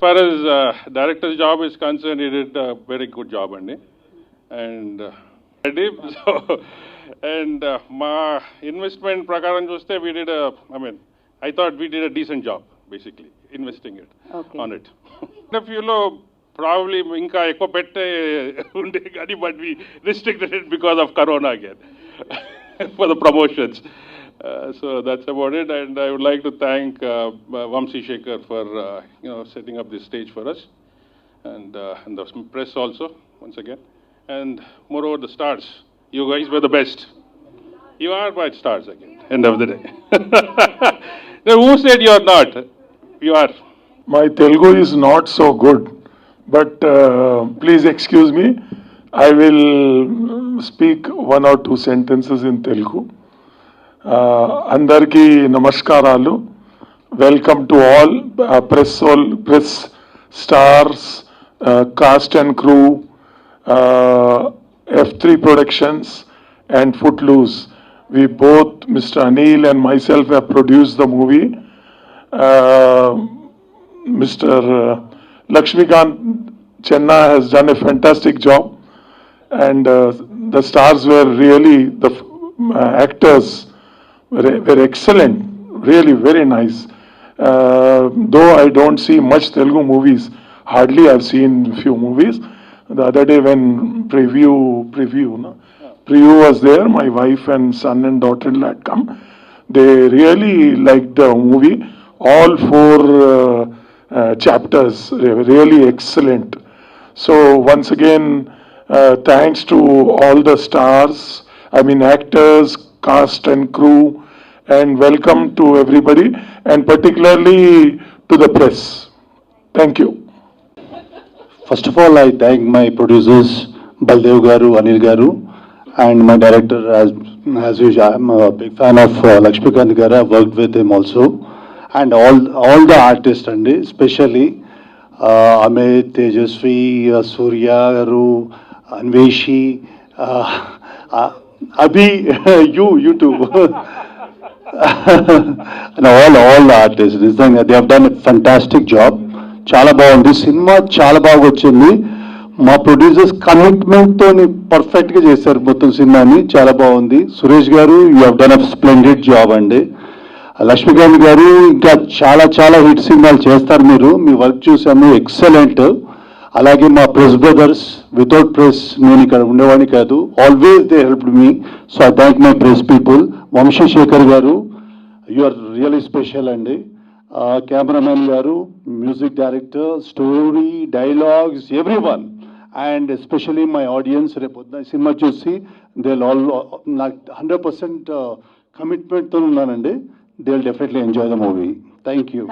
far as director's job is concerned, he did a very good job, Andy. And I did so. And my investment prakaram chuste, we did I thought we did a decent job, basically, investing it on it. If you know, probably inka ekko pette unde gani, but we restricted it because of Corona again for the promotions. So that's about it, and I would like to thank Vamsi Shekhar for setting up this stage for us, and the press also once again, and moreover the stars. You guys were the best. You are my stars again. End of the day. Now, who said you are not? You are. My Telugu is not so good, but please excuse me. I will speak one or two sentences in Telugu. Andarki namaskaralu. Welcome to all press stars, cast and crew, F3 Productions and Footloose. We both, Mr. Anil and myself, have produced the movie. Mr. Lakshmikant Chenna has done a fantastic job, and the stars were really, the actors were excellent, really very nice. Though I don't see much Telugu movies, hardly I've seen few movies. The other day when preview was there, my wife and son and daughter-in-law had come. They really liked the movie. All 4 chapters were really excellent. So once again, thanks to all the stars, actors, cast and crew, and welcome to everybody, and particularly to the press. Thank you. First of all, I thank my producers, Baldev Garu, Anil Garu, and my director. As usual, I'm a big fan of Lakshmikant Garu. I've worked with him also, and all the artists, and especially Amit, Tejasvi, Surya Garu, Anveshi, Abhi, you too, and all the artists. They have done a fantastic job. చాలా బాగుంది cinema, చాలా బాగా వచ్చింది. మా producers కమిట్మెంట్తో పర్ఫెక్ట్గా చేశారు మొత్తం సినిమాని, చాలా బాగుంది. సురేష్ గారు, you have done a splendid job అండి. లక్ష్మీకాంత్ గారు, ఇంకా చాలా హిట్ సినిమాలు చేస్తారు మీరు, మీ వర్క్ చూసాము, ఎక్సలెంట్. అలాగే మా ప్రెస్ బ్రదర్స్, వితౌట్ ప్రెస్ నేను ఇక్కడ ఉండేవాడిని కాదు, always they helped me. So I thank my press people. Vamsi Shekar గారు, యు ఆర్ రియలీ స్పెషల్ అండి. కెమెరామెన్ గారు, music director, story, dialogues, everyone, and especially my audience. రేపు పొద్దున సినిమా చూసి దే ఆల్, నాకు 100% కమిట్మెంట్తో ఉన్నానండి. They will definitely enjoy the movie. Thank you.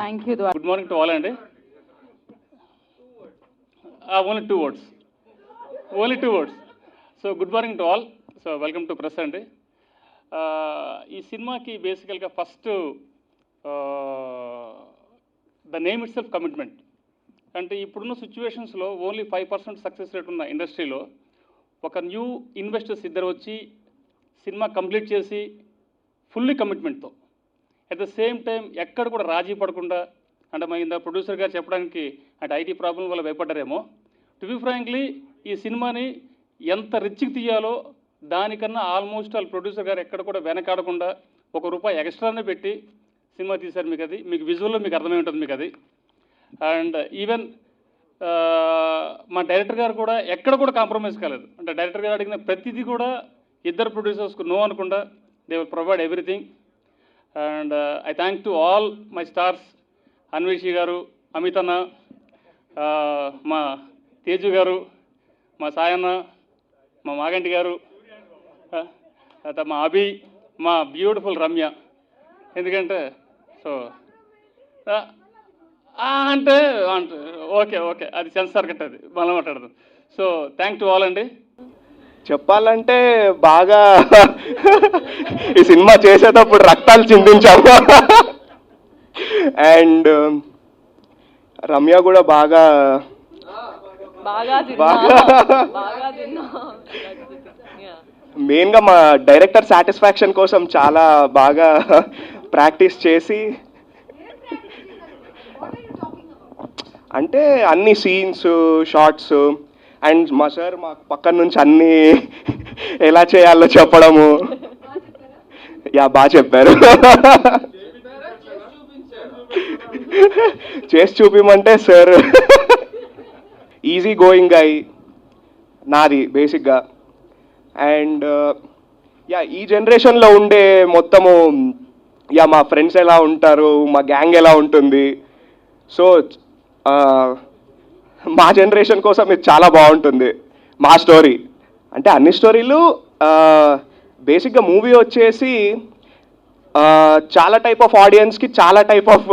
Good morning to all అండి. Only two words. So good morning to all. So welcome to press అండి. ఈ సినిమాకి బేసికల్గా first the name it self commitment. అంటే ఇప్పుడున్న సిచ్యువేషన్స్లో ఓన్లీ 5% సక్సెస్ రేట్ ఉన్న ఇండస్ట్రీలో ఒక న్యూ ఇన్వెస్టర్స్ ఇద్దరు వచ్చి సినిమా కంప్లీట్ చేసి ఫుల్లీ కమిట్మెంట్తో, అట్ ద సేమ్ టైం ఎక్కడ కూడా రాజీ పడకుండా, అంటే మా ఇంత ప్రొడ్యూసర్ గారు చెప్పడానికి అంటే ఐటీ ప్రాబ్లం వల్ల భయపడ్డారేమో, టు బి ఫ్రాంక్లీ ఈ సినిమాని ఎంత రిచ్కి తీయాలో దానికన్నా ఆల్మోస్ట్ వాళ్ళ ప్రొడ్యూసర్ గారు ఎక్కడ కూడా వెనకాడకుండా ₹1 ఎక్స్ట్రానే పెట్టి సినిమా తీశారు. మీకు అది, మీకు విజువల్లో మీకు అర్థమై ఉంటుంది మీకు అది. అండ్ ఈవెన్ మా డైరెక్టర్ గారు కూడా ఎక్కడ కూడా కాంప్రమైజ్ కాలేదు. అంటే డైరెక్టర్ గారు అడిగిన ప్రతిదీ కూడా ఇద్దరు ప్రొడ్యూసర్స్కు నో అనకుండా they will provide everything. And I thank to all my stars, Anveshi garu, Amit అన్న, మా తేజు గారు, మా సాయన్న, మా మాగంటి గారు, మా అభి, మా బ్యూటిఫుల్ రమ్య. ఎందుకంటే సో అంటే ఓకే అది సెన్సార్ కట్టది మనం మాట్లాడదాం. సో థ్యాంక్ టు ఆల్ అండి. చెప్పాలంటే బాగా ఈ సినిమా చేసేటప్పుడు రక్తాలు చిందించాము. అండ్ రమ్య కూడా బాగా మెయిన్గా మా డైరెక్టర్ సాటిస్ఫాక్షన్ కోసం చాలా బాగా ప్రాక్టీస్ చేసి అంటే అన్ని సీన్స్ షార్ట్స్ అండ్ మా సార్ మా పక్కన నుంచి అన్ని ఎలా చేయాలో చెప్పడము. యా బాగా చెప్పారు. చేసి చూపిమంటే సార్ ఈజీ గోయింగ్ అయి నాది బేసిక్గా. అండ్ యా ఈ జనరేషన్లో ఉండే మొత్తము యా మా ఫ్రెండ్స్ ఎలా ఉంటారు, మా గ్యాంగ్ ఎలా ఉంటుంది. సో మా జనరేషన్ కోసం ఇది చాలా బాగుంటుంది. మా స్టోరీ అంటే అన్ని స్టోరీలు బేసిక్గా మూవీ వచ్చేసి చాలా టైప్ ఆఫ్ ఆడియన్స్కి చాలా టైప్ ఆఫ్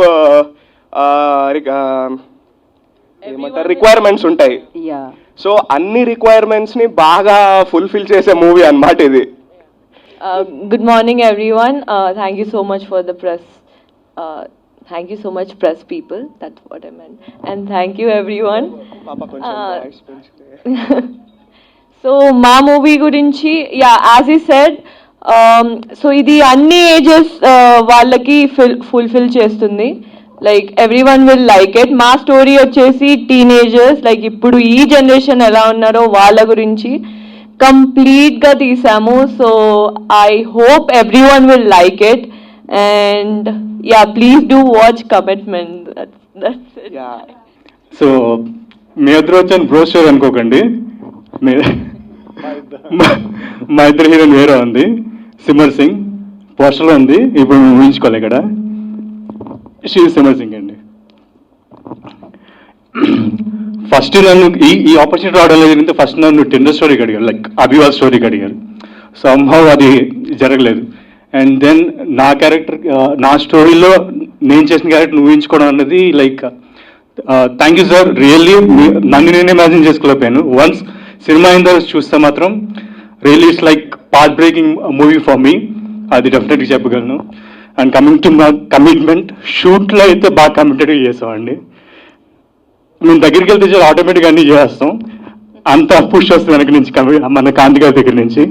ఏమంటారు రిక్వైర్మెంట్స్ ఉంటాయి. సో అన్ని రిక్వైర్మెంట్స్ని బాగా ఫుల్ఫిల్ చేసే మూవీ అన్నమాట ఇది. Good morning, everyone. Thank you so much for the press. Thank you so much, press people. That's what I meant. And thank you, everyone. పాప కొంచెం voice పెంచితే. So, మా మూవీ గురించి, as he said, so ఇది అన్ని ages వాళ్ళకి fulfil చేస్తుంది. Like every one will like it. మా స్టోరీ వచ్చేసి టీనేజర్స్, లైక్ ఇప్పుడు ఈ జనరేషన్ ఎలా ఉన్నారో వాళ్ళ గురించి కంప్లీట్ గా తీసాము. So I hope everyone will like it. And please do watch commitment. So మీ ఇద్దరు వచ్చాను బ్రోషర్ అనుకోకండి. మా ఇద్దరు హీరోయిన్ వేరే ఉంది, సిమర్ సింగ్ పోస్టర్లో ఉంది. ఇప్పుడు మేము ఊహించుకోవాలి ఇక్కడ. షీ సిమర్ సింగ్ అండి. ఫస్ట్ నన్ను ఈ ఆపర్చునిటీ రావడం జరిగింది. ఫస్ట్ నన్ను టెండర్ స్టోరీకి అడిగారు, లైక్ అభివాద్ స్టోరీకి అడిగారు. సంభవ్ అది జరగలేదు. అండ్ దెన్ నా క్యారెక్టర్, నా స్టోరీలో నేను చేసిన క్యారెక్టర్ ఊహించుకోవడం అన్నది like thank you sir. Really నన్ను నేనే ఇమాజిన్ చేసుకోలేకపోయాను. వన్స్ సినిమా అయిన తర్వాత చూస్తే మాత్రం really it's like path breaking movie for me, అది డెఫినెట్గా చెప్పగలను. And coming to my commitment, షూట్లో అయితే బాగా కమిటెడ్గా చేసామండి. మేము దగ్గరికి వెళ్తే చాలా ఆటోమేటిక్గా అన్నీ చేస్తాం. అంత పుష్ వస్తుంది వెనక నుంచి, మన కాంతి గారి దగ్గర నుంచి.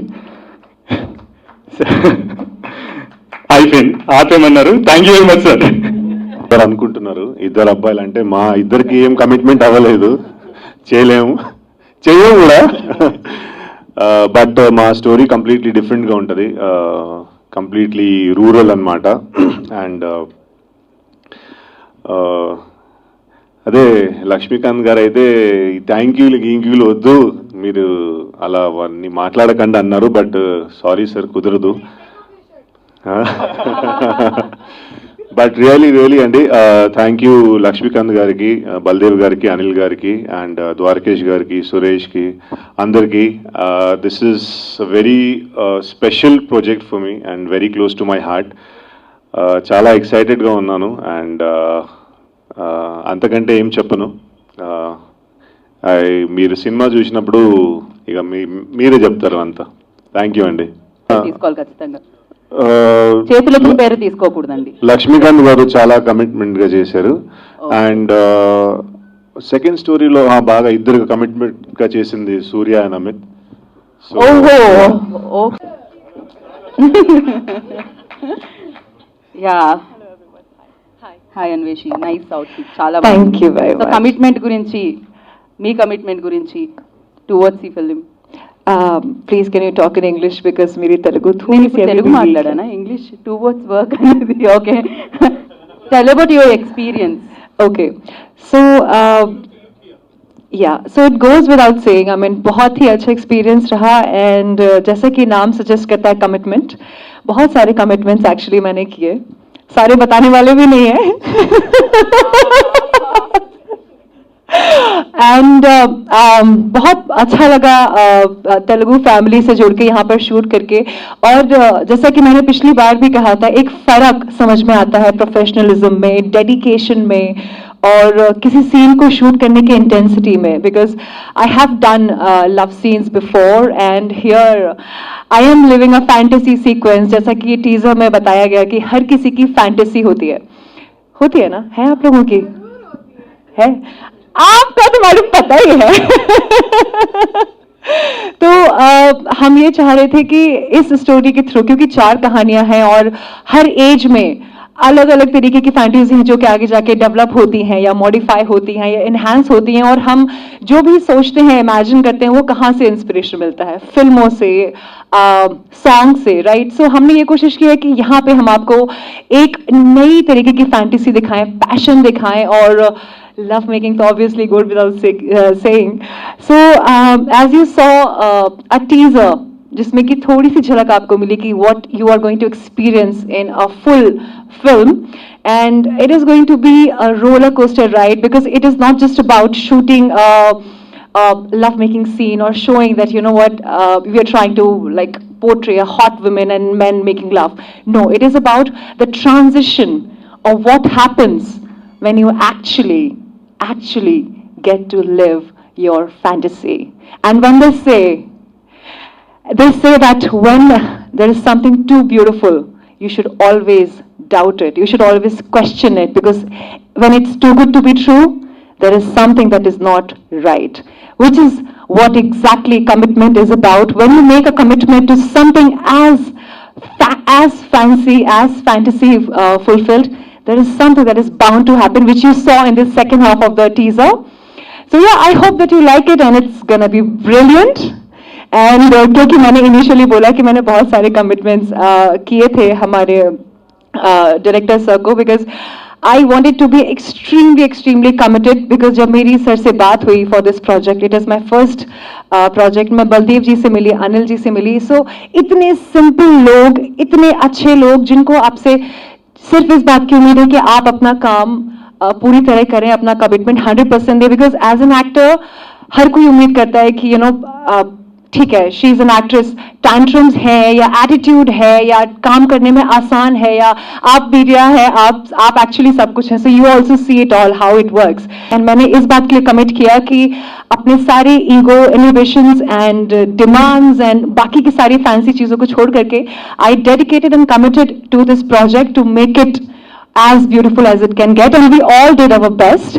అయిపోయింది, ఆపేమన్నారు. Thank you very much sir. ఇద్దరు అనుకుంటున్నారు, ఇద్దరు అబ్బాయిలు అంటే మా ఇద్దరికి ఏం కమిట్మెంట్ అవ్వలేదు, చేయలేము కూడా. బట్ మా స్టోరీ కంప్లీట్లీ డిఫరెంట్గా ఉంటుంది, కంప్లీట్లీ రూరల్ అన్నమాట. అండ్ అదే లక్ష్మీకాంత్ గారు అయితే థ్యాంక్ యూలు వద్దు, మీరు అలా అవన్నీ మాట్లాడకండి అన్నారు. బట్ సారీ సార్, కుదరదు. బట్ రియలీ అండి, థ్యాంక్ యూ లక్ష్మీకాంత్ గారికి, బల్దేవ్ గారికి, అనిల్ గారికి, అండ్ ద్వారకేష్ గారికి, సురేష్కి, అందరికీ. This is very special project for me and very close to my heart. చాలా ఎక్సైటెడ్గా ఉన్నాను. అండ్ అంతకంటే ఏం చెప్పను. మీరు సినిమా చూసినప్పుడు ఇక మీరే చెప్తారు అంతా. థ్యాంక్ యూ అండి. తీసుకోవాలి ఖచ్చితంగా, చేతుల పేరు తీసుకోకూడదండి. లక్ష్మీకాంత్ గారు చాలా కమిట్మెంట్ గా చేశారు. అండ్ సెకండ్ స్టోరీలో బాగా ఇద్దరు కమిట్మెంట్ గా చేసింది Surya and Amit. Yeah hi Anveshi, nice outfit, చాలా Thank you very much. Commitment గురించి, మీ కమిట్మెంట్ గురించి టువర్డ్స్ ఈ film. Please can you talk in English because మీరి తెలుగు నేను ఇప్పుడు తెలుగు మాట్లాడానా, ఇంగ్లీష్ టువర్డ్స్ వర్క్ అనేది okay. Tell about your experience. Okay, so so it goes without saying, I mean बहुत ही अच्छा एक्सपीरियंस रहा. एंड जैसे कि नाम सजेस्ट करता है कमिटमेंट, बहुत सारे कमिटमेंट्स एक्चुअली मैंने किए, सारे बताने वाले भी नहीं है. एंड बहुत अच्छा लगा तेलुगु फैमिली से जुड़ के यहाँ पर शूट करके. और जैसा कि मैंने पिछली बार भी कहा था, एक फर्क समझ में आता है प्रोफेशनलिज्म में, डेडिकेशन में, और किसी सीन को शूट करने की इंटेंसिटी में. Because I have done love scenes before and here I am living a fantasy sequence. जैसा कि टीजर में बताया गया कि हर किसी की फैंटेसी होती है ना, है आप लोगों की? है, आपका तो मालूम पता ही है. तो हम ये चाह रहे थे कि इस स्टोरी के थ्रू, क्योंकि 4 कहानियां हैं और हर एज में अलग अलग तरीके की फैंटेसी हैं जो कि आगे जाके डेवलप होती हैं या मॉडिफाई होती हैं या इन्हांस होती हैं, और हम जो भी सोचते हैं, इमेजिन करते हैं, वो कहाँ से इंस्पिरेशन मिलता है? फिल्मों से, सॉन्ग से, राइट? सो हमने ये कोशिश की है कि यहाँ पे हम आपको एक नई तरीके की फैंटेसी दिखाएं, पैशन दिखाएं, और love making तो obviously goes without saying. So as you saw a teaser जिसमें कि थोड़ी सी झलक आपको मिली कि what you are going to experience in a full film, and it is going to be a roller coaster ride because it is not just about shooting a love making scene or showing that, you know what, we are trying to like portray a hot women and men making love. No, it is about the transition of what happens when you actually get to live your fantasy. And when they say that when there is something too beautiful, you should always doubt it. You should always question it, because when it's too good to be true, there is something that is not right, which is what exactly commitment is about. When you make a commitment to something as fancy, as fantasy fulfilled, there is something that is bound to happen, which you saw in the second half of the teaser. So yeah, I hope that you like it and it's gonna be brilliant. And क्योंकि मैंने initially बोला कि मैंने बहुत सारे commitments किए थे हमारे director sir को, because I wanted to be extremely committed, because जब मेरी सर से बात हुई for this project, it is my first project, मैं बलदेव जी से मिली, अनिल जी से मिली, so इतने simple लोग, इतने अच्छे लोग जिनको आपसे सिर्फ इस बात की उम्मीद है कि आप अपना काम पूरी तरह करें, अपना कमिटमेंट 100% दें, बिकॉज एज एन एक्टर हर कोई उम्मीद करता है कि ठीक है, she is an actress, tantrums है या एटीट्यूड है या काम करने में आसान है या आप मीडिया है, आप एक्चुअली सब कुछ है, so you also see it all how it works. And मैंने इस बात के लिए कमिट किया कि अपने सारे ego, inhibitions and demands and बाकी की सारी फैंसी चीजों को छोड़ करके I dedicated and committed to this project to make it as beautiful as it can get, and we all did our best.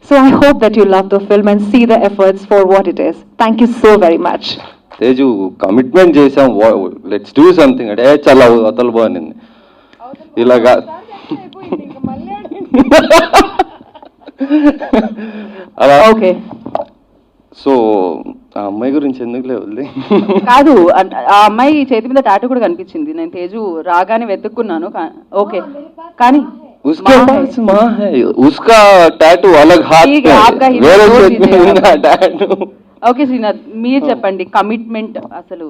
So I hope that you love the film and see the efforts for what it is. Thank you so very much. Teju commitment చేసాం, let's do something అంటే చాలా అతలు బాగుంది ఇలాగా. అలా okay. So ఆ అమ్మాయి గురించి ఎందుకు లేవులే. కాదు, ఆ అమ్మాయి చేతి మీద టాటూ కూడా కనిపించింది. నేను తేజు రాగానే వెతుక్కున్నాను. ఓకే, కానీ उसके पास माँ है, उसका टैटू अलग हाथ ठीक है, आपका ही వేరే दो చేతి चीजें మీద टैटू. ఓకే శ్రీనాథ్, మీరు చెప్పండి కమిట్మెంట్ అసలు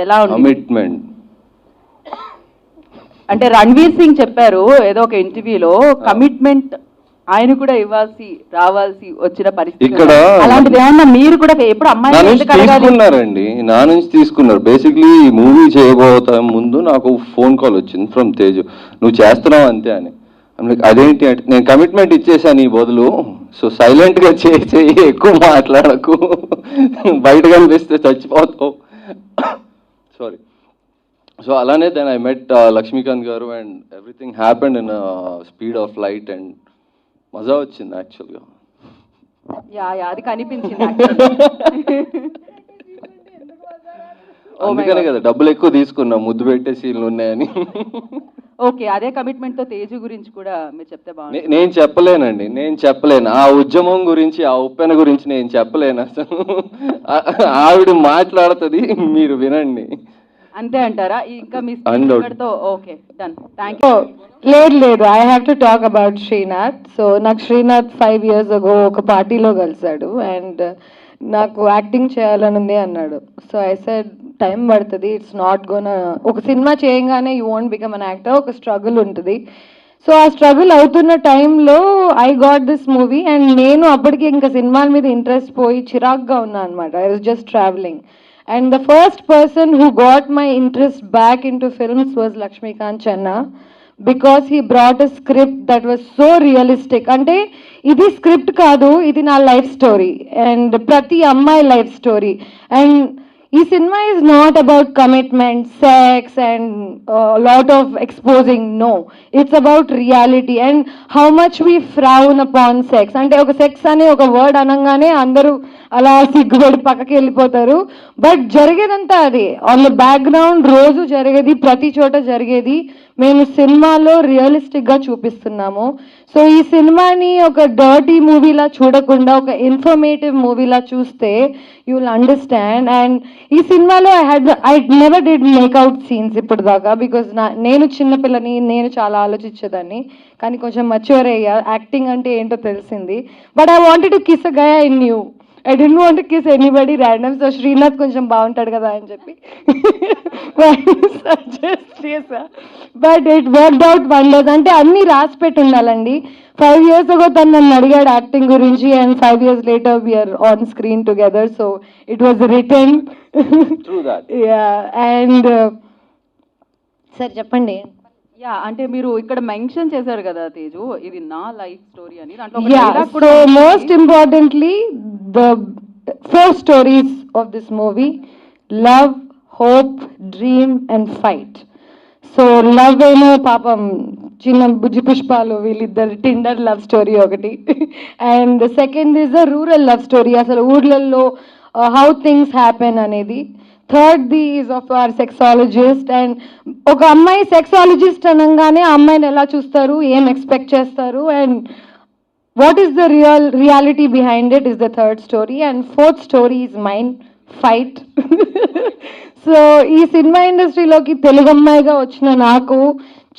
ఎలా ఉంది? కమిట్మెంట్ అంటే రణ్వీర్ సింగ్ చెప్పారు ఏదో ఒక ఇంటర్వ్యూలో, కమిట్మెంట్ ఆయన కూడా రావాల్సి వచ్చిన పరిస్థితి ఇక్కడ అలాంటిది ఏమన్నా మీరు కూడా ఎప్పుడు నా అమ్మాయి నుంచి తీసుకున్నారండి, నా నుంచి తీసుకున్నారు. బేసిక్లీ మూవీ చేయబోతా ముందు నాకు ఫోన్ కాల్ వచ్చింది ఫ్రమ్ తేజు, నువ్వు చేస్తున్నావు అంతే అని. అదేంటి అంటే నేను కమిట్మెంట్ ఇచ్చేసాను ఈ బదులు, సో సైలెంట్ గా చేసి ఎక్కువ మాట్లాడకు, బయట కనిపిస్తే చచ్చిపోతావు. సారీ. సో అలానే దెన్ ఐ మెట్ లక్ష్మీకాంత్ గారు and everything happened in speed of light and మజా వచ్చింది యాక్చువల్గా. అది కనిపించింది. అందుకనే కదా డబ్బులు ఎక్కువ తీసుకున్నా, ముద్దు పెట్టే సీన్లు ఉన్నాయని. ఓకే, అదే కమిట్మెంట్ తో తేజు గురించి కూడా మీరు చెప్తే బాగుంది. నేను చెప్పలేనండి, నేను చెప్పలేను ఆ ఉద్యమం గురించి, ఆ ఉప్పెన గురించి నేను చెప్పలేను అసలు. ఆవిడ మాట్లాడుతుంది, మీరు వినండి. అంతే అంటారా? ఇంకా మీ తో ఓకే, డన్, థ్యాంక్ యూ. లేదు, I have to talk about Srinath. So నాకు శ్రీనాథ్ 5 years ago ఒక పార్టీలో కలిసాడు అండ్ నాకు యాక్టింగ్ చేయాలని ఉంది అన్నాడు. సో ఐ సెడ్ టైం పడుతుంది, ఇట్స్ నాట్ గోన్, ఒక సినిమా చేయగానే you won't become an actor, ఒక స్ట్రగుల్ ఉంటుంది. సో ఆ స్ట్రగుల్ అవుతున్న టైంలో I got this movie and నేను అప్పటికి ఇంకా సినిమాల మీద ఇంట్రెస్ట్ పోయి చిరాక్గా ఉన్నా అనమాట. I was just travelling. And the first person who got my interest back into films was Lakshmikant Channa, because he brought a script that was so realistic. Ante idi script kaadu, idi na life story and prati ammai life story. And ఈ cinema is not about commitment, sex and a lot of exposing. No, it's about reality and how much we frown upon sex. అంటే ఒక sex అనే ఒక word అనగానే అందరూ అలా సిగ్గుపడి పక్కకి వెళ్ళిపోతారు. బట్ జరిగేదంతా అది ఆన్ ద బ్యాక్గ్రౌండ్, రోజు జరిగేది, ప్రతి చోట జరిగేది. మేము సినిమాలో రియలిస్టిక్గా చూపిస్తున్నాము. సో ఈ సినిమాని ఒక డర్టీ మూవీలా చూడకుండా ఒక ఇన్ఫర్మేటివ్ మూవీలా చూస్తే యూ విల్ అండర్స్టాండ్. అండ్ ఈ సినిమాలో I never did make out scenes ఇప్పటిదాకా, బికాజ్ నేను చిన్నపిల్లని, నేను చాలా ఆలోచించేదాన్ని. కానీ కొంచెం మచ్యూర్ అయ్యా, యాక్టింగ్ అంటే ఏంటో తెలిసింది. But I wanted to kiss a guy I knew. I didn't want to kiss anybody random, so Srinath కొంచెం బాగుంటాడు కదా అని చెప్పి సజెస్ట్ చేసా. But it worked out wonders. అంటే అన్ని రాసి పెట్టి ఉండాలండి. 5 years ago తను నన్ను అడిగాడు యాక్టింగ్ గురించి, and 5 years later we're on screen together. So it was return. True that. Yeah. And sir చెప్పండి. యా, అంటే మీరు ఇక్కడ మెన్షన్ చేశారు కదా తేజు, ఇది నా లైఫ్ స్టోరీ అని. దాంట్లో ఒక Yeah, dialogue so కూడా ఉంది. most importantly, the 4 stories of this movie: love, hope, dream and fight. So love ఏమో పాపం చిన్న బుజ్జి పుష్పాలు వీళ్ళిద్దరు టిండర్ లవ్ స్టోరీ ఒకటి. And second is a rural love story, అసలు ఊర్లలో హౌ థింగ్స్ హ్యాపెన్ అనేది. Third the is of our sexologist. And ఒక అమ్మాయి సెక్సాలజిస్ట్ అనగానే ఆ అమ్మాయిని ఎలా చూస్తారు, ఏం ఎక్స్పెక్ట్ చేస్తారు, and what is the reality behind it is the third story. And fourth story is mine, fight. So ఈ సినిమా ఇండస్ట్రీలోకి తెలుగు అమ్మాయిగా వచ్చిన నాకు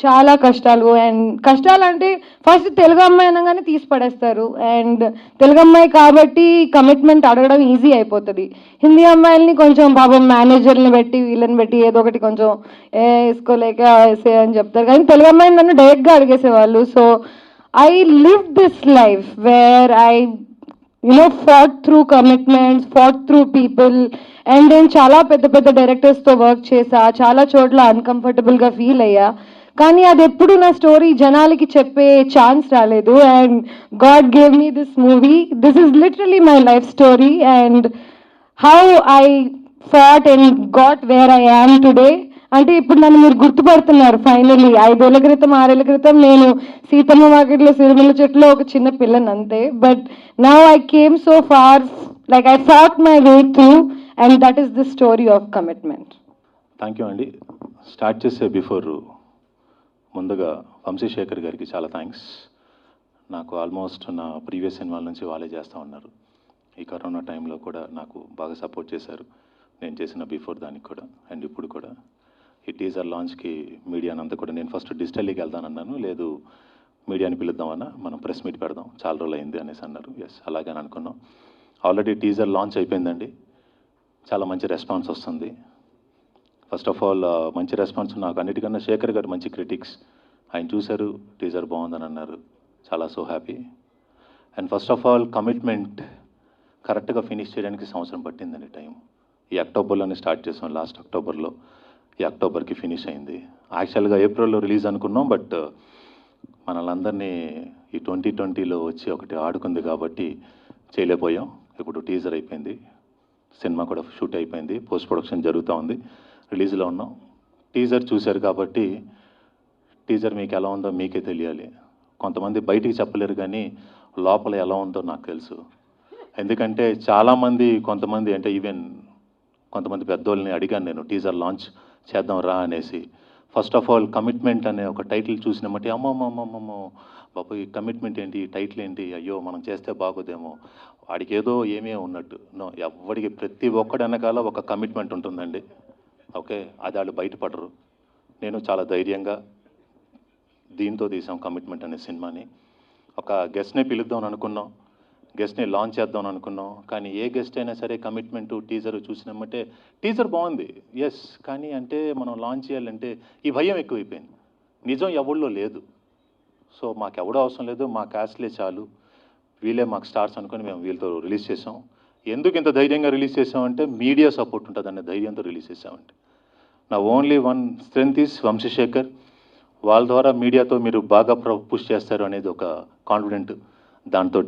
చాలా కష్టాలు. అండ్ కష్టాలు అంటే ఫస్ట్ తెలుగు అమ్మాయి అనగానే తీసి పడేస్తారు. అండ్ తెలుగు అమ్మాయి కాబట్టి కమిట్మెంట్ అడగడం ఈజీ అయిపోతుంది. హిందీ అమ్మాయిల్ని కొంచెం పాపం మేనేజర్ని పెట్టి వీళ్ళని పెట్టి ఏదో ఒకటి కొంచెం వేసుకోలేక వేసే అని చెప్తారు. కానీ తెలుగు అమ్మాయిని నన్ను డైరెక్ట్గా అడిగేసేవాళ్ళు. So I lived this life where I, fought through commitments, fought through people, and then చాలా పెద్ద పెద్ద డైరెక్టర్స్తో వర్క్ చేసా, చాలా చోట్ల అన్కంఫర్టబుల్గా ఫీల్ అయ్యా. కానీ అది ఎప్పుడు నా స్టోరీ జనాలకి చెప్పే ఛాన్స్ రాలేదు. And God gave me this movie. This is literally my life story and how I fought and got where I am today. అంటే ఇప్పుడు నన్ను మీరు గుర్తుపడుతున్నారు ఫైనల్లీ. 5 ఏళ్ల క్రితం 6 ఏళ్ల క్రితం నేను సీతమ్మ మార్కెట్లో సిరిమిల్ల చెట్లో ఒక చిన్న పిల్లని అంతే. But now I came so far, like I fought my way through, and that is the story of commitment. Thank you అండి. స్టార్ట్ చేసే బిఫోర్ ముందుగా వంశీశేఖర్ గారికి చాలా థ్యాంక్స్. నాకు ఆల్మోస్ట్ నా ప్రీవియస్ సినిమాల నుంచి వాళ్ళే చేస్తూ ఉన్నారు. ఈ కరోనా టైంలో కూడా నాకు బాగా సపోర్ట్ చేశారు, నేను చేసిన బిఫోర్ దానికి కూడా అండ్ ఇప్పుడు కూడా. ఈ టీజర్ లాంచ్కి మీడియాని అంతా కూడా నేను ఫస్ట్ డిజిటల్లీకి వెళ్తానన్నాను, లేదు మీడియాని పిలుద్దామన్నా, మనం ప్రెస్ మీట్ పెడదాం, చాలా రోజులు అయింది అనేసి అన్నారు. ఎస్, అలాగే అనుకున్నాం. ఆల్రెడీ టీజర్ లాంచ్ అయిపోయిందండి, చాలా మంచి రెస్పాన్స్ వస్తుంది. ఫస్ట్ ఆఫ్ ఆల్ మంచి రెస్పాన్స్ నాకు అన్నిటికన్నా శేఖర్ గారు మంచి క్రిటిక్స్, ఆయన చూశారు, టీజర్ బాగుందని అన్నారు, చాలా so happy. And first of all commitment కరెక్ట్గా ఫినిష్ చేయడానికి సంవత్సరం పట్టిందండి టైం. ఈ అక్టోబర్లోనే స్టార్ట్ చేసాం, లాస్ట్ అక్టోబర్లో. ఈ అక్టోబర్కి ఫినిష్ అయింది. యాక్చువల్గా ఏప్రిల్లో రిలీజ్ అనుకున్నాం, బట్ మనల్ని ఈ 2020లో వచ్చి ఒకటి ఆడుకుంది కాబట్టి చేయలేకపోయాం. ఇప్పుడు టీజర్ అయిపోయింది, సినిమా కూడా షూట్ అయిపోయింది, పోస్ట్ ప్రొడక్షన్ జరుగుతూ ఉంది, రిలీజ్లో ఉన్నాం. టీజర్ చూశారు కాబట్టి టీజర్ మీకు ఎలా ఉందో మీకే తెలియాలి. కొంతమంది బయటికి చెప్పలేరు కానీ లోపల ఎలా ఉందో నాకు తెలుసు. ఎందుకంటే చాలామంది, కొంతమంది అంటే ఈవెన్ కొంతమంది పెద్దోళ్ళని అడిగాను నేను, టీజర్ లాంచ్ చేద్దాం రా అనేసి. ఫస్ట్ ఆఫ్ ఆల్ కమిట్మెంట్ అనే ఒక టైటిల్ చూసినామంటే అమ్మమ్మమ్మమ్మమ్మో బాబు, ఈ కమిట్మెంట్ ఏంటి, ఈ టైటిల్ ఏంటి, అయ్యో మనం చేస్తే బాగోదేమో, వాడికి ఏదో ఏమీ ఉన్నట్టు. నో, ఎవరికి ప్రతి ఒక్కడి వెనకాల ఒక కమిట్మెంట్ ఉంటుందండి. ఓకే, అది వాళ్ళు బయటపడరు. నేను చాలా ధైర్యంగా దీంతో తీసాం కమిట్మెంట్ అనే సినిమాని. ఒక గెస్ట్ని పిలుద్దాం అనుకున్నాం, గెస్ట్ని లాంచ్ చేద్దాం అనుకున్నాం, కానీ ఏ గెస్ట్ అయినా సరే కమిట్మెంట్ టీజర్ చూసినామంటే టీజర్ బాగుంది ఎస్, కానీ అంటే మనం లాంచ్ చేయాలంటే ఈ భయం ఎక్కువైపోయింది. నిజం ఎవరిలో లేదు. సో మాకు ఎవడో అవసరం లేదు, మా క్యాస్ట్లే చాలు, వీళ్ళే మాకు స్టార్స్ అనుకుని మేము వీళ్ళతో రిలీజ్ చేసాం. ఎందుకు ఇంత ధైర్యంగా రిలీజ్ చేసామంటే మీడియా సపోర్ట్ ఉంటుంది అనే ధైర్యంతో రిలీజ్ చేసామంటే. నా only one strength is Vamsi Sekhar. వాళ్ళ ద్వారా మీడియాతో మీరు బాగా పుష్ చేస్తారు అనేది ఒక కాన్ఫిడెంట్, దాంతో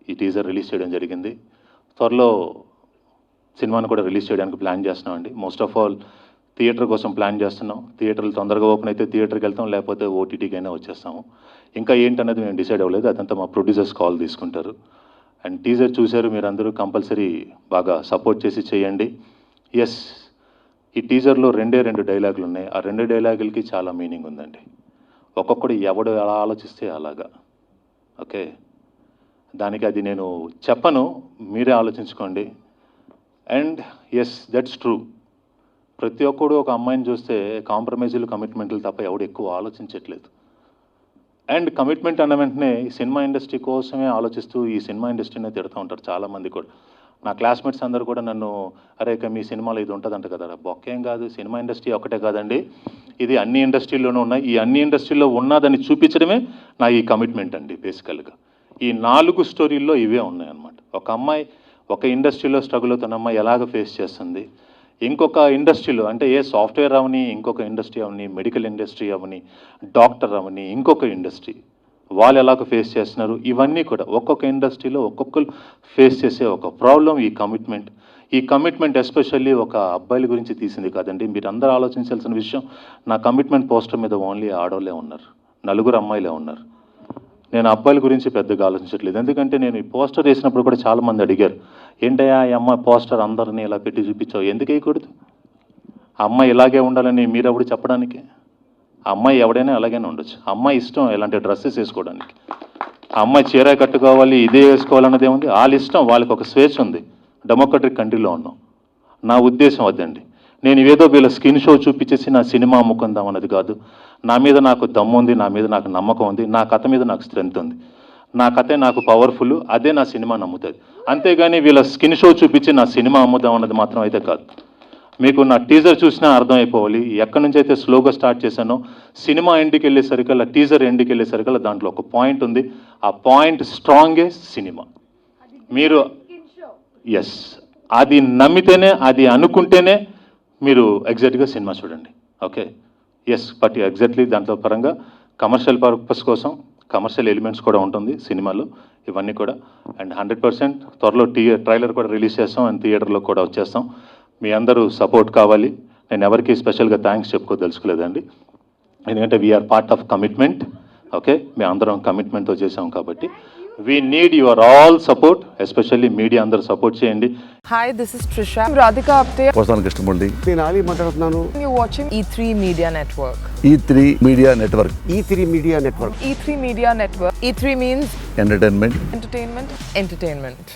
ఈ టీజర్ రిలీజ్ చేయడం జరిగింది. త్వరలో సినిమాను కూడా రిలీజ్ చేయడానికి ప్లాన్ చేస్తున్నామండి. మోస్ట్ ఆఫ్ ఆల్ థియేటర్ కోసం ప్లాన్ చేస్తున్నాం. థియేటర్లు తొందరగా ఓపెన్ అయితే థియేటర్కి వెళ్తాం, లేకపోతే ఓటీటీకి అయినా వచ్చేస్తాము. ఇంకా ఏంటనేది మేము డిసైడ్ అవ్వలేదు, అదంతా మా ప్రొడ్యూసర్స్ కాల్ తీసుకుంటారు. అండ్ టీజర్ చూశారు మీరు అందరూ, కంపల్సరీ బాగా సపోర్ట్ చేసి చేయండి. ఎస్, ఈ టీజర్లో 2 డైలాగులు ఉన్నాయి. ఆ 2 డైలాగులకి చాలా మీనింగ్ ఉందండి. ఒక్కొక్కడు ఎవడు ఎలా ఆలోచిస్తే అలాగా. ఓకే, దానికి అది నేను చెప్పను, మీరే ఆలోచించుకోండి. And yes, that's true. ప్రతి ఒక్కడు ఒక అమ్మాయిని చూస్తే కాంప్రమైజులు, కమిట్మెంట్లు తప్ప ఎవడు ఎక్కువ ఆలోచించట్లేదు. అండ్ కమిట్మెంట్ అన్న వెంటనే ఈ సినిమా ఇండస్ట్రీ కోసమే ఆలోచిస్తూ ఈ సినిమా ఇండస్ట్రీనే తిడుతూ ఉంటారు చాలామంది కూడా. నా క్లాస్మేట్స్ అందరూ కూడా నన్ను, అరే ఇక మీ సినిమాలో ఇది ఉంటుందంట కదా. బొక్కేం కాదు, సినిమా ఇండస్ట్రీ ఒకటే కాదండి, ఇది అన్ని ఇండస్ట్రీల్లోనూ ఉన్నాయి. ఈ అన్ని ఇండస్ట్రీలో ఉన్నదని చూపించడమే నా ఈ కమిట్మెంట్ అండి. బేసికల్గా ఈ 4 స్టోరీల్లో ఇవే ఉన్నాయన్నమాట. ఒక అమ్మాయి ఒక ఇండస్ట్రీలో స్ట్రగుల్ అవుతున్న అమ్మాయి ఎలాగ ఫేస్ చేస్తుంది, ఇంకొక ఇండస్ట్రీలో అంటే ఏ సాఫ్ట్వేర్ అవని, ఇంకొక ఇండస్ట్రీ అవని, మెడికల్ ఇండస్ట్రీ అవని, డాక్టర్ అవని, ఇంకొక ఇండస్ట్రీ వాళ్ళు ఎలాగ ఫేస్ చేస్తున్నారు, ఇవన్నీ కూడా ఒక్కొక్క ఇండస్ట్రీలో ఒక్కొక్కరు ఫేస్ చేసే ఒక ప్రాబ్లం ఈ కమిట్మెంట్. ఈ కమిట్మెంట్ ఎస్పెషల్లీ ఒక అబ్బాయిల గురించి తీసింది కాదండి. మీరు అందరూ ఆలోచించాల్సిన విషయం, నా కమిట్మెంట్ పోస్టర్ మీద ఓన్లీ ఆడవాళ్ళే ఉన్నారు, 4 అమ్మాయిలే ఉన్నారు. నేను అబ్బాయిల గురించి పెద్దగా ఆలోచించట్లేదు. ఎందుకంటే నేను ఈ పోస్టర్ వేసినప్పుడు కూడా చాలామంది అడిగారు, ఏంటయ్యా ఈ అమ్మాయి పోస్టర్ అందరినీ ఇలా పెట్టి చూపించావు, ఎందుకు వేయకూడదు? ఆ అమ్మాయి ఇలాగే ఉండాలని మీరెవడు చెప్పడానికి? ఆ అమ్మాయి ఎవడైనా అలాగైనా ఉండొచ్చు. అమ్మాయి ఇష్టం ఇలాంటి డ్రెస్సెస్ వేసుకోవడానికి. ఆ అమ్మాయి చీర కట్టుకోవాలి, ఇదే వేసుకోవాలన్నది ఏముంది, వాళ్ళ ఇష్టం, వాళ్ళకి ఒక స్వేచ్ఛ ఉంది. డెమోక్రటిక్ కంట్రీలో ఉన్నాం. నా ఉద్దేశం అదండి. నేను ఏదో వీళ్ళ స్కిన్ షో చూపించేసి నా సినిమా అమ్ముకుందాం అన్నది కాదు. నా మీద నాకు దమ్ము ఉంది, నా మీద నాకు నమ్మకం ఉంది, నా కథ మీద నాకు స్ట్రెంత్ ఉంది, నా కథే నాకు పవర్ఫుల్, అదే నా సినిమా నమ్ముతుంది. అంతేగాని వీళ్ళ స్కిన్ షో చూపించి నా సినిమా అమ్ముదాం అన్నది మాత్రం అయితే కాదు. మీకు నా టీజర్ చూసినా అర్థమైపోవాలి. ఎక్కడి నుంచి అయితే స్లోగా స్టార్ట్ చేశానో సినిమా ఎండ్కి వెళ్ళేసరికల్లా, టీజర్ ఎండ్కి వెళ్ళేసరికల్లా దాంట్లో ఒక పాయింట్ ఉంది. ఆ పాయింట్ స్ట్రాంగే సినిమా. మీరు ఎస్, అది నమ్మితేనే, అది అనుకుంటేనే మీరు ఎగ్జాక్ట్గా సినిమా చూడండి. ఓకే, ఎస్, బట్ ఎగ్జాక్ట్లీ దాంట్లో పరంగా కమర్షియల్ పర్పస్ కోసం కమర్షియల్ ఎలిమెంట్స్ కూడా ఉంటుంది సినిమాలో, ఇవన్నీ కూడా. అండ్ 100% త్వరలో ట్రైలర్ కూడా రిలీజ్ చేస్తాం అండ్ థియేటర్లో కూడా వచ్చేస్తాం. మీ అందరూ సపోర్ట్ కావాలి. నేను ఎవరికి స్పెషల్గా థ్యాంక్స్ చెప్పుకోదలుచుకోలేదండి, ఎందుకంటే we're part of commitment. Okay, మేము అందరం కమిట్మెంట్తో చేసాం కాబట్టి we need your all support, especially media అందరూ సపోర్ట్ చేయండి. Hi, this is Trisha. I'm Radhika Apte. Posani Krishnamurthy. నేను ఆలీ మాట్లాడుతున్నాను. You're watching E3 Media Network. E3 media network. E3 media network. E3 Media Network. E3 means entertainment. entertainment.